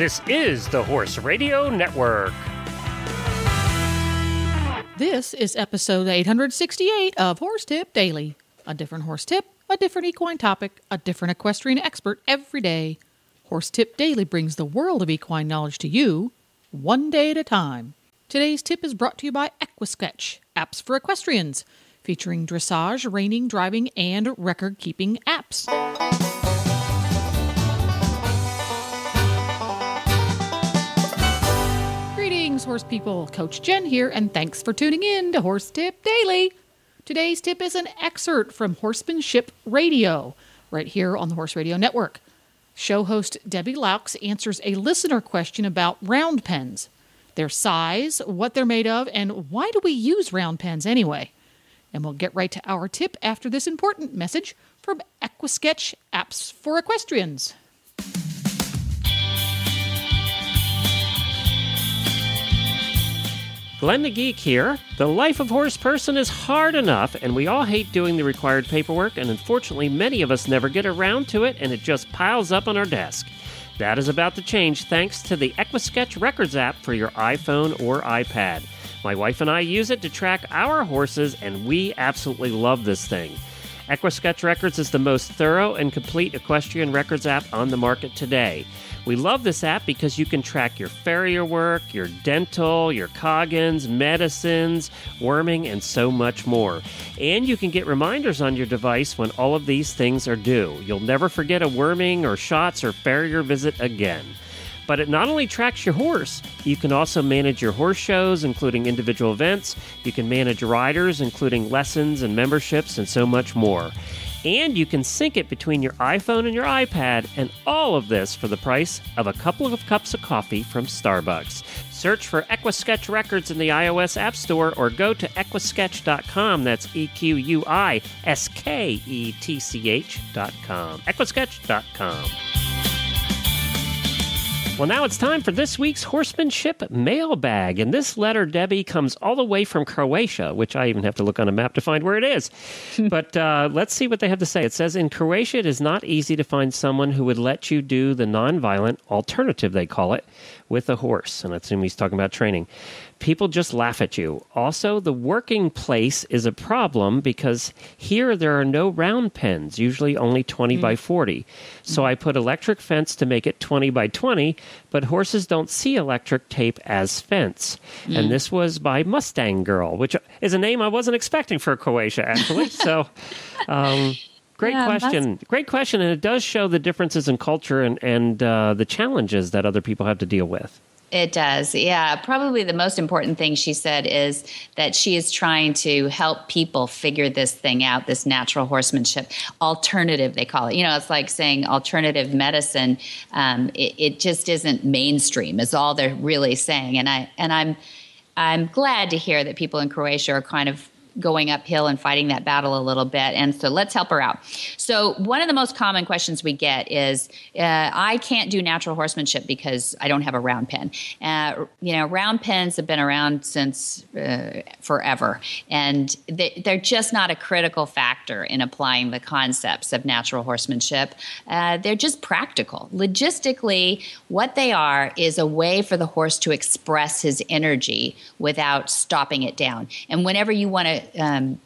This is the Horse Radio Network. This is episode 868 of Horse Tip Daily. A different horse tip, a different equine topic, a different equestrian expert every day. Horse Tip Daily brings the world of equine knowledge to you, one day at a time. Today's tip is brought to you by Equisketch, apps for equestrians, featuring dressage, reining, driving, and record-keeping apps. Greetings, horse people. Coach Jen here, and thanks for tuning in to Horse Tip Daily. Today's tip is an excerpt from Horsemanship Radio, right here on the Horse Radio Network. Show host Debbie Laux answers a listener question about Roundpens, their size, what they're made of, and why do we use Roundpens anyway? And we'll get right to our tip after this important message from Equisketch, apps for equestrians. Glenn the Geek here. The life of horse person is hard enough, and we all hate doing the required paperwork, and unfortunately many of us never get around to it, and it just piles up on our desk. That is about to change thanks to the Equisketch Records app for your iPhone or iPad. My wife and I use it to track our horses, and we absolutely love this thing. Equisketch Records is the most thorough and complete equestrian records app on the market today. We love this app because you can track your farrier work, your dental, your coggins, medicines, worming, and so much more. And you can get reminders on your device when all of these things are due. You'll never forget a worming or shots or farrier visit again. But it not only tracks your horse, you can also manage your horse shows, including individual events. You can manage riders, including lessons and memberships, and so much more. And you can sync it between your iPhone and your iPad, and all of this for the price of a couple of cups of coffee from Starbucks. Search for Equisketch Records in the iOS App Store or go to Equisketch.com. That's EQUISKETCH.com. Equisketch.com. Well, now it's time for this week's Horsemanship mailbag. And this letter, Debbie, comes all the way from Croatia, which I even have to look on a map to find where it is. But let's see what they have to say. It says, in Croatia, it is not easy to find someone who would let you do the nonviolent alternative, they call it, with a horse. And I assume he's talking about training. People just laugh at you. Also, the working place is a problem because here there are no round pens, usually only 20 by 40. So I put electric fence to make it 20 by 20, but horses don't see electric tape as fence. And this was by Mustang Girl, which is a name I wasn't expecting for Croatia, actually. So, great question. Great question, and it does show the differences in culture and the challenges that other people have to deal with. It does. Yeah. Probably the most important thing she said is that she is trying to help people figure this thing out, this natural horsemanship alternative, they call it. You know, it's like saying alternative medicine. It just isn't mainstream is all they're really saying. And I'm glad to hear that people in Croatia are kind of going uphill and fighting that battle a little bit. And so let's help her out. So one of the most common questions we get is, I can't do natural horsemanship because I don't have a round pen. Round pens have been around since forever. And they're just not a critical factor in applying the concepts of natural horsemanship. They're just practical. Logistically, what they are is a way for the horse to express his energy without stopping it down. And whenever you want to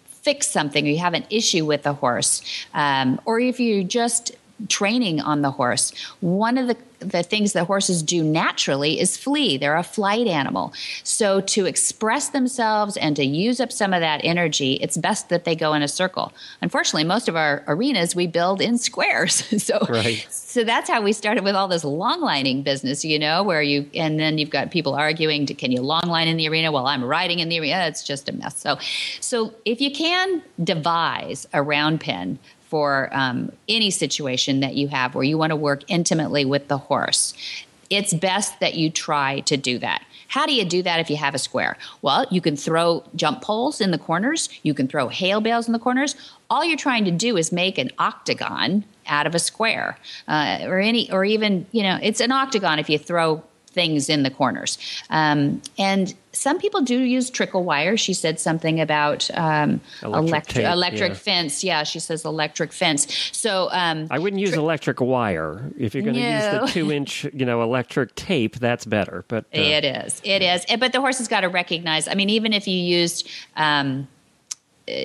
fix something or you have an issue with the horse, or if you're just training on the horse, one of the things that horses do naturally is flee. They're a flight animal. So to express themselves and to use up some of that energy, it's best that they go in a circle. Unfortunately, most of our arenas we build in squares. So that's how we started with all this long lining business, and then you've got people arguing, can you long line in the arena while I'm riding in the arena? It's just a mess. So if you can devise a round pen for any situation that you have where you want to work intimately with the horse, it's best that you try to do that. How do you do that if you have a square? Well, you can throw jump poles in the corners. You can throw hail bales in the corners. All you're trying to do is make an octagon out of a square, or even, it's an octagon if you throw things in the corners. And some people do use trickle wire. She said something about electric fence. Yeah, she says electric fence. So I wouldn't use electric wire. If you're going to use the 2-inch, electric tape, that's better. But it is. But the horse has got to recognize. I mean, even if you used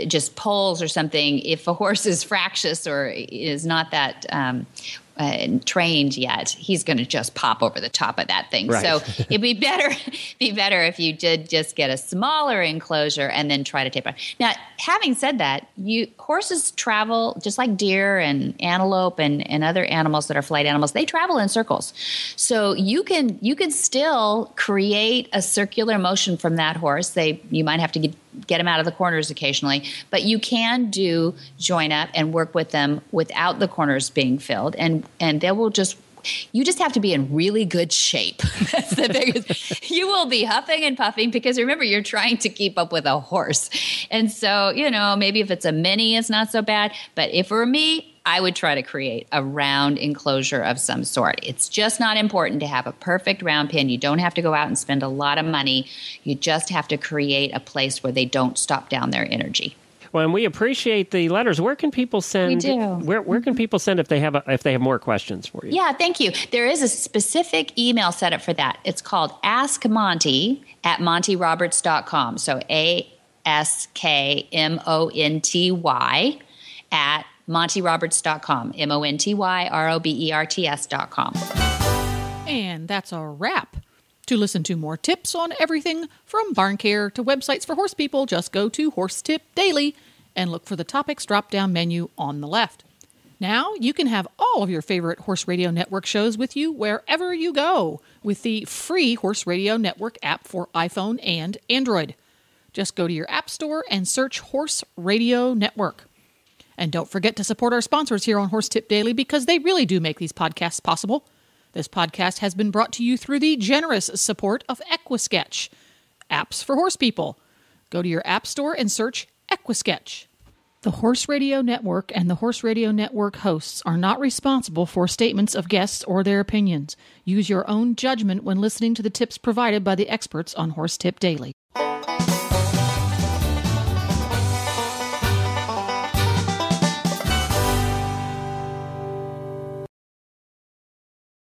just poles or something, if a horse is fractious or is not that trained yet, he's going to just pop over the top of that thing. Right. So it'd be better if you did just get a smaller enclosure and then try to tape it. Now, having said that, horses travel just like deer and antelope and other animals that are flight animals. They travel in circles, so you can still create a circular motion from that horse. You might have to get them out of the corners occasionally, but you can do join up and work with them without the corners being filled, and they will you just have to be in really good shape. That's the biggest. You will be huffing and puffing because remember, you're trying to keep up with a horse. And so, maybe if it's a mini, it's not so bad. But if it were me, I would try to create a round enclosure of some sort. It's just not important to have a perfect round pen. You don't have to go out and spend a lot of money. You just have to create a place where they don't stop down their energy. Well, and we appreciate the letters. Where can people send? We do. Where can people send if they have more questions for you? Yeah, thank you. There is a specific email set up for that. It's called Ask Monty at montyroberts.com. So ASKMONTY at montyroberts.com. MONTYROBERTS.com. And that's a wrap. To listen to more tips on everything from barn care to websites for horse people, just go to Horse Tip Daily and look for the topics drop-down menu on the left. Now you can have all of your favorite Horse Radio Network shows with you wherever you go with the free Horse Radio Network app for iPhone and Android. Just go to your app store and search Horse Radio Network. And don't forget to support our sponsors here on Horse Tip Daily because they really do make these podcasts possible. This podcast has been brought to you through the generous support of Equisketch, apps for horse people. Go to your app store and search Equisketch. The Horse Radio Network and the Horse Radio Network hosts are not responsible for statements of guests or their opinions. Use your own judgment when listening to the tips provided by the experts on Horse Tip Daily.